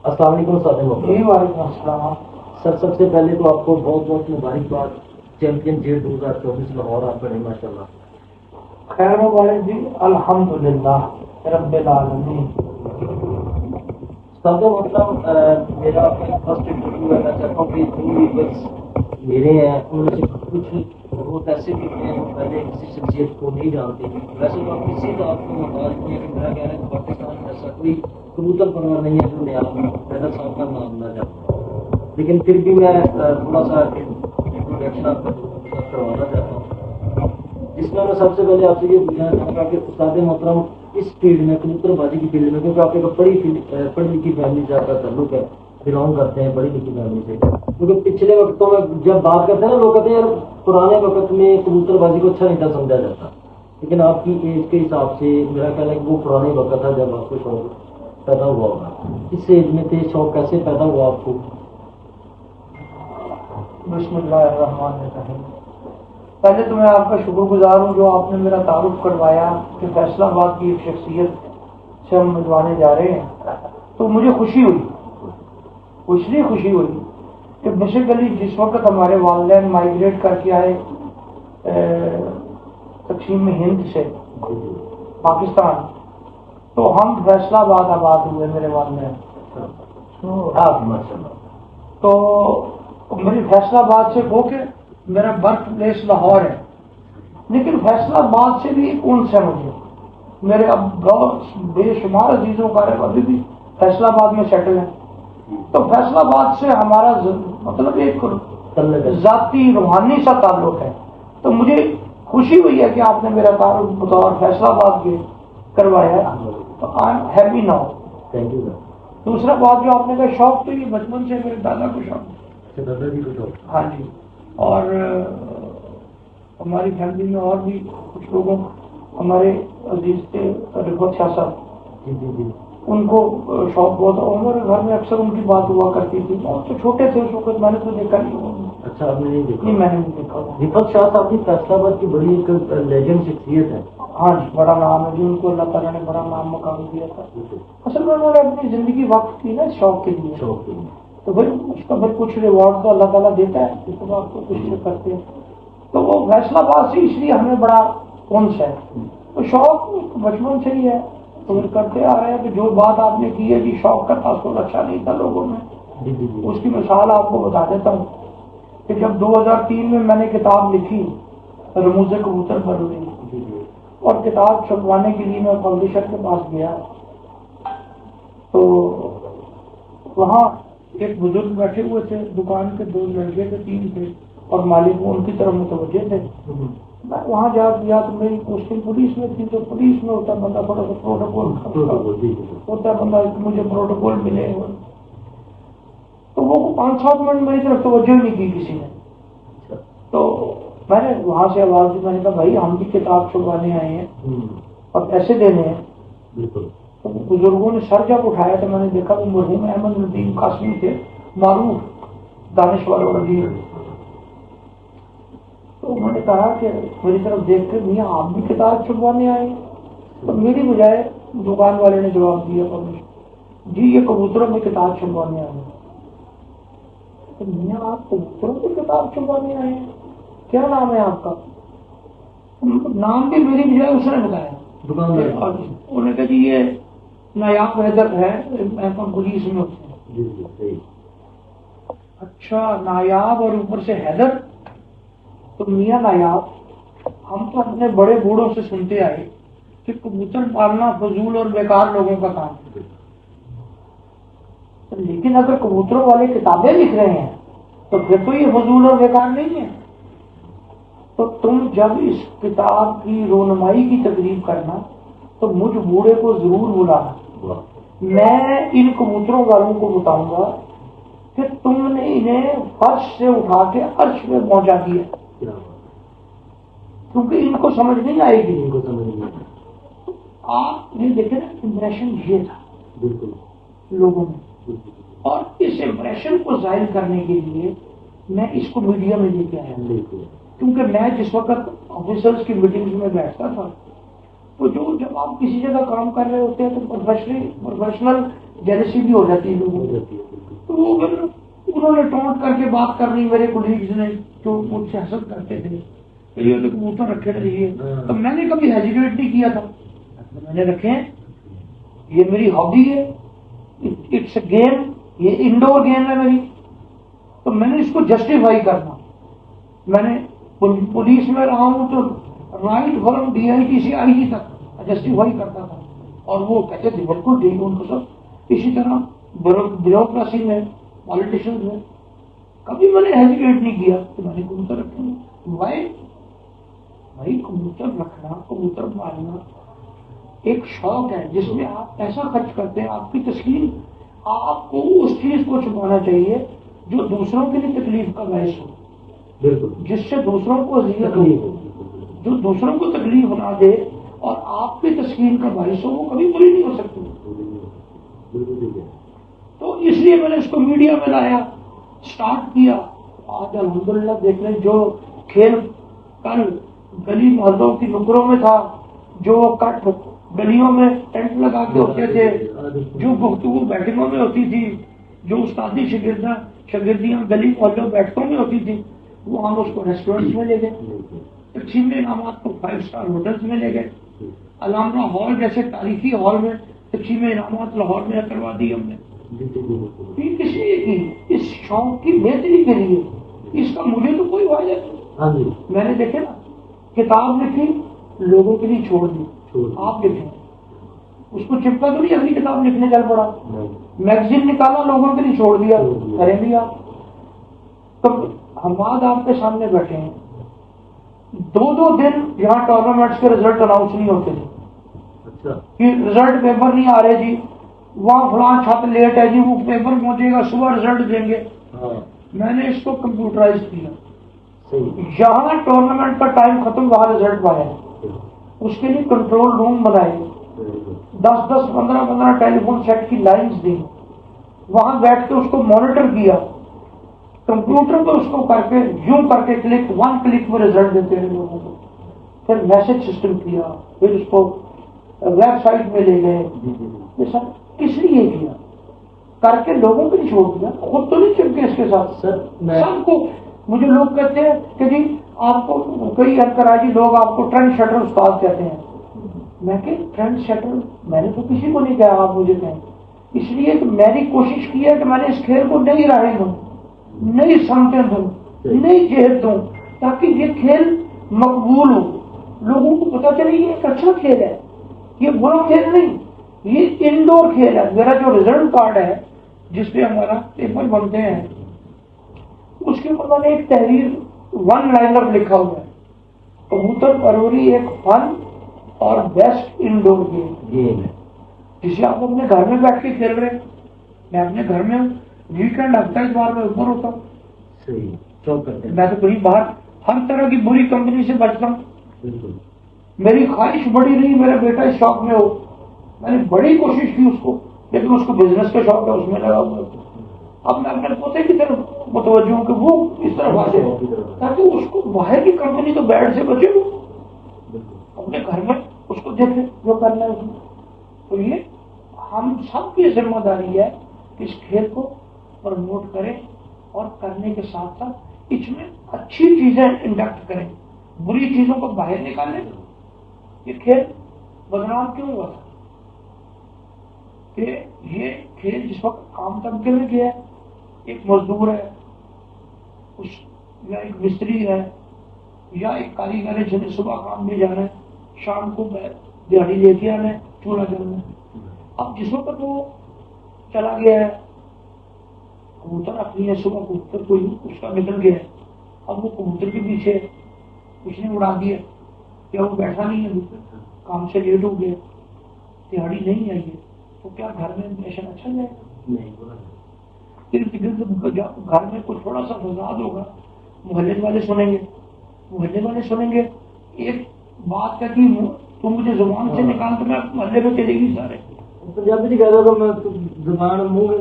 السلام علیکم سعد محترم. جی وعلیکم السلام. سر سب سے پہلے تو آپ کو بہت بہت مبارکباد. چیمپئن جی 2024 لاہور آپ کا ماشاء اللہ. خیر مبارک جی. الحمدللہ رب العالمین. سعد محترم میرا فرسٹ انٹرویو ہے. میں چاہتا ہوں کہ جو بس میرے ہیں ان میں سے کچھ بہت ایسے بھی ہیں جو پہلے کسی شخصیت کو نہیں جانتے. ویسے تو آپ کسی کا آپ کو محتاج نہیں ہے کہ میرا کہنا ہے کہ پاکستان میں ایسا کوئی کبوتر پرور نہیں ہے جو نیاز حیدر صاحب کا نام نہ جانتا. لیکن پھر بھی میں تھوڑا سا انٹروڈکشن آپ کا کروانا چاہتا ہوں، جس میں سب سے پہلے آپ سے یہ پوچھنا چاہوں گا کہ استاد محترم اس فیلڈ میں کبوتر بازی کی فیلڈ میں، کیونکہ آپ ایک پڑھی لکھی فیملی سے آپ کا تعلق ہے، بلانگ کرتے ہیں پڑھی لکھی فیملی سے، کیونکہ پچھلے وقتوں میں جب بات کرتے ہیں نا لوگ کہتے ہیں یار پرانے وقت میں کبوتر بازی کو اچھا نہیں تھا سمجھا جاتا، لیکن آپ کی ایج کے حساب سے میرا خیال ہے کہ وہ پرانے وقت تھا جب آپ کو شوق پیدا ہوا ہوگا. اس ایج میں تھے، شوق کیسے پیدا ہوا آپ کو؟ بسم اللہ الرحمن الرحیم. پہلے تو میں آپ کا شکر گزار ہوں جو آپ نے میرا تعارف کروایا کہ فیصلہ آباد کی ایک شخصیت سے ہم ملوانے جا رہے ہیں. تو مجھے خوشی ہوئی، اس لیے خوشی ہوئی کہ بیسیکلی جس وقت ہمارے والدین مائیگریٹ کر کے آئے تقسیم ہند سے پاکستان، تو ہم فیصلہ آباد ہوئے میرے والدین. تو میری فیصلہ آباد سے ہو کے میرا برتھ پلیس لاہور ہے، لیکن فیصلہ آباد سے بھی کون سے مجھے میرے اب بہت بے شمار عزیزوں کا ابھی بھی فیصلہ آباد میں سیٹل ہیں. تو فیصلہ آباد سے ہمارا مطلب ایک ذاتی روحانی سا تعلق ہے. تو مجھے خوشی ہوئی ہے کہ آپ نے میرا تعارف بطور فیصلہ آباد کے کروایا ہے. تو I am happy now. Thank you. دوسرا بات جو آپ نے کہا شوق تو یہ بچپن سے میرے دادا کو شوق. دادا جی کو شوق. ہاں جی. اور ہماری فیملی میں اور بھی کچھ لوگوں ہمارے عزیز تھے رفت شاہ صاحب، ان کو شوق بہت. عمر گھر میں اکثر ان کی بات ہوا کرتی تھی. تو چھوٹے تھے اس وقت، میں نے تو دیکھا نہیں. اچھا آپ نے نہیں دیکھا؟ نہیں میں نے نہیں دیکھا. رفت شاہ صاحب کی فیصلہ آباد کی بڑی ایک لیجنڈ شخصیت ہے. ہاں جی بڑا نام ہے جی. ان کو اللہ تعالیٰ نے بڑا نام مقام دیا تھا. اصل میں انہوں نے اپنی زندگی وقف کی نا شوق کے لیے. تو پھر اس کا پھر کچھ ریوارڈ تو اللہ تعالیٰ دیتا ہے جس کو آپ کو کچھ کرتے ہیں. تو وہ فیصلہ آباد سے اس لیے ہمیں بڑا کونس ہے. تو شوق بچپن سے ہی ہے، تو پھر کرتے آ رہے ہیں. کہ جو بات آپ نے کی ہے کہ شوق کا تاثر اچھا نہیں تھا لوگوں میں، اس کی مثال آپ کو بتا دیتا ہوں کہ جب 2003 میں میں نے کتاب لکھی رموز کبوتر پر ہوئی، اور کتاب چھپوانے کے لیے میں پبلشر کے پاس گیا، تو وہاں ایک بزرگ بیٹھے ہوئے تھے، دکان کے 2 لڑکے تھے 3 تھے، اور مالک ان کی طرف متوجہ تھے. میں وہاں جا گیا تو میری پوسٹنگ پولیس میں تھی. تو پولیس میں ہوتا بندہ تھوڑا سا پروٹوکول ہوتا ہے، بندہ مجھے پروٹوکول ملے. تو وہ 5-7 منٹ میری طرف توجہ نہیں کی کسی نے. تو میں نے وہاں سے آواز دی، میں نے کہا بھائی ہم بھی کتاب چھپوانے آئے ہیں اور پیسے دینے ہیں. تو بزرگوں نے سر جب اٹھایا تو میں نے دیکھا وہ مرحوم احمد ندیم قاسمی تھے، معروف دانشور اور ادیب. تو انہوں نے کہا کہ میری طرف دیکھ کر میاں آپ بھی کتاب چھپوانے آئے ہیں؟ تو میری بجائے دکان والے نے جواب دیا جی یہ کبوتروں میں کتاب چھپوانے آئے ہیں. تو میاں آپ کبوتروں کی کتاب چھپوانے آئے ہیں، کیا نام ہے آپ کا؟ نام بھی میری بجائے اس نے بتایا. انہوں نے کہا جی یہ نایاب حیدر ہے، پولیس میں ہوتے ہیں. اچھا نایاب اور اوپر سے حیدر. تو میاں نایاب ہم تو اپنے بڑے بوڑھوں سے سنتے آئے کہ کبوتر پالنا فضول اور بیکار لوگوں کا کام ہے، لیکن اگر کبوتروں والے کتابیں لکھ رہے ہیں تو پھر تو یہ فضول اور بیکار نہیں ہے. تو تم جب اس کتاب کی رونمائی کی تقریب کرنا تو مجھ بوڑھے کو ضرور بلانا. میں ان کبوتروں والوں کو بتاؤں گا کہ تم نے انہیں فرش سے اٹھا کے عرش میں پہنچا دیا، کیونکہ ان کو سمجھ نہیں آئے گی. ان کو سمجھ نہیں آئے. آپ نے دیکھے نا امپریشن یہ تھا بالکل لوگوں میں، اور اس امپریشن کو ظاہر کرنے کے لیے میں اس کو میڈیا میں لے کے آیا. کیونکہ میں جس وقت آفیسرز کی میٹنگز میں بیٹھتا تھا تو جب آپ کسی جگہ کام کر رہے ہوتے ہیں تو پروفیشنل جیلسی بھی ہو جاتی ہے لوگوں کو. تو وہ انہوں نے ٹونٹ کر کے بات کر رہی میرے کولیگز نے جو مجھ سے حسد کرتے تھے کہ یہ تو کبوتر رکھے رہیے. تو میں نے کبھی ہیزیٹیٹ نہیں کیا تھا, میں نے رکھے ہیں, یہ میری ہابی ہے, اٹس اے گیم, یہ انڈور گیم ہے میری. تو میں نے اس کو جسٹیفائی کرنا, میں نے پولیس میں رہا ہوں تو right firm D I T سے آئی جی تک جسٹیفائی کرتا تھا, اور وہ کہتے تھے بالکل ٹھیک. ان کو سب اسی طرح بیوروکریسی میں, پالیٹیشن میں کبھی میں نے ہیزیٹیٹ نہیں کیا کہ میں نے کبوتر رکھے. بھائی کبوتر رکھنا, کبوتر مارنا ایک شوق ہے جس میں آپ پیسہ خرچ کرتے ہیں. آپ کی تسکین, آپ کو اس چیز کو چھپانا چاہیے جو دوسروں کے لیے تکلیف کا باعث ہو, بالکل, جس سے دوسروں کو اذیت ہو, جو دوسروں کو تکلیف نہ دے اور آپ کی تسکین کا باعث ہو, وہ کبھی بری نہیں ہو سکتی. تو اس لیے میں نے اس کو میڈیا میں لایا, اسٹارٹ کیا. آج الحمدللہ دیکھ لیں جو کھیل کل گلی محلوں کی نکروں میں تھا, جو کٹ گلیوں میں ٹینٹ لگا کے ہوتے تھے, جو گفتگو بیٹھکوں میں ہوتی تھی, جو استادی شاگردیاں گلی محلوں بیٹھکوں میں ہوتی تھی, وہ ہم اس کو ریسٹورینٹس میں لے گئے, تقسیم انعامات کو 5 اسٹار ہوٹلس میں لے گئے, علامہ ہال جیسے تاریخی ہال میں تقسیم انعامات لاہور میں کروا دی ہم نے. یہ کس لیے کی؟ اس شوق کی بہتری کے لیے. اس کا مجھے تو کوئی فائدہ نہیں. میں نے دیکھے نا, کتاب لکھی لوگوں کے لیے چھوڑ دی, آپ لکھیں, اس کو چپکا تو نہیں اگلی کتاب لکھنے چل پڑا. میگزین نکالا لوگوں کے لیے چھوڑ دیا, کریں بھی آپ. تو ہم آج آپ کے سامنے بیٹھے ہیں, 2 دن یہاں ٹورنامنٹس کے رزلٹ اناؤنس نہیں ہوتے تھے کہ رزلٹ پیپر نہیں آ رہے جی, وہاں فلاں چھاپ لیٹ ہے جی, وہ پیپر پہنچے گا صبح رزلٹ دیں گے. میں نے اس کو کمپیوٹرائز کیا. جہاں ٹورنامنٹ کا ٹائم ختم وہاں رزلٹ پایا. اس کے لیے کنٹرول روم بنائے, 10 15 ٹیلی فون سیٹ کی لائنز دی, وہاں بیٹھ کے اس کو مانیٹر کیا, کمپیوٹر پہ اس کو کر کے یوں کر کے کلک 1 کلک میں رزلٹ دیتے ہیں لوگوں کو. پھر میسج سسٹم کیا, پھر اس کو ویب سائٹ میں لے گئے. یہ سب کس لیے کیا؟ کر کے لوگوں کو نہیں چھوڑ دیا, خود تو نہیں چپکے اس کے ساتھ. سب کو مجھے لوگ کہتے ہیں کہ جی آپ کو کئی انکرا جی لوگ آپ کو ٹرینڈ سیٹر استاد کہتے ہیں. میں کہ ٹرینڈ سیٹر میں نے تو کسی کو نہیں کہا, آپ مجھے کہیں. اس لیے کہ میں نے کوشش کی ہے کہ میں نے اس کھیل کو نئی راہیں دوں, نئی سمتیں دوں, نئی جہت دوں, تاکہ یہ کھیل مقبول ہو, لوگوں کو پتہ چلے یہ ایک اچھا کھیل ہے, یہ برا کھیل نہیں, یہ انڈور کھیل ہے. میرا جو ریزلٹ کارڈ ہے جس پہ ہمارا پیپر بنتے ہیں, اس کے اوپر میں نے ایک تحریر 1 لائنر لکھا ہوا ہے, کبوتر پروری ایک فن اور بیسٹ انڈور گیم ہے جسے آپ اپنے گھر میں بیٹھ کے کھیل رہے ہیں. میں اپنے گھر میں ویکینڈ ہفتہ اتوار میں اوپر ہوتا ہوں, میں تو کہیں باہر ہر طرح کی بری کمپنی سے بچتا ہوں. میری خواہش بڑی نہیں میرا بیٹا اس شوق میں ہو, میں نے بڑی کوشش کی اس کو, لیکن اس کو بزنس کا شوق ہے, اس میں لگا ہوا. اب میں اپنے پوتے کی طرف متوجہ ہوں کہ وہ اس طرح آ جائے, تاکہ اس کو باہر کی کمپنی تو بیڈ سے بچے, وہ اپنے گھر میں اس کو دیکھے جو کرنا ہے اس میں. تو یہ ہم سب کی ذمہ داری ہے کہ اس کھیل کو پروموٹ کریں, اور کرنے کے ساتھ ساتھ اس میں اچھی چیزیں انڈکٹ کریں, بری چیزوں کو باہر نکالیں. یہ کھیل بدنام کیوں ہوا تھا کہ یہ کھیل جس وقت عام طبقے میں گیا, ایک مزدور ہے اس, یا ایک مستری ہے, یا ایک کاریگر ہے جنہیں صبح کام میں جانا ہے, شام کو دیہڑی لے کے آنا ہے, چولہا جلنا ہے. اب جس وقت وہ چلا گیا ہے, کبوتر اپنی ہے, صبح کبوتر کوئی اس کا نکل گیا ہے, اب وہ کبوتر کے پیچھے کچھ نے اڑا دیا, کیا وہ بیٹھا نہیں ہے, کام سے لیٹ ہو گیا, دیہڑی نہیں آئی ہے, تو کیا گھر میں پیشن اچھا جائے گا؟ گھر میں کچھ تھوڑا سا فساد ہوگا, محلے والے سنیں گے, ایک بات کا کہ تم مجھے زبان سے نکال تو میں محلے میں چلے گی سارے. پنجابی کہہ رہا تھا میں زبان منہ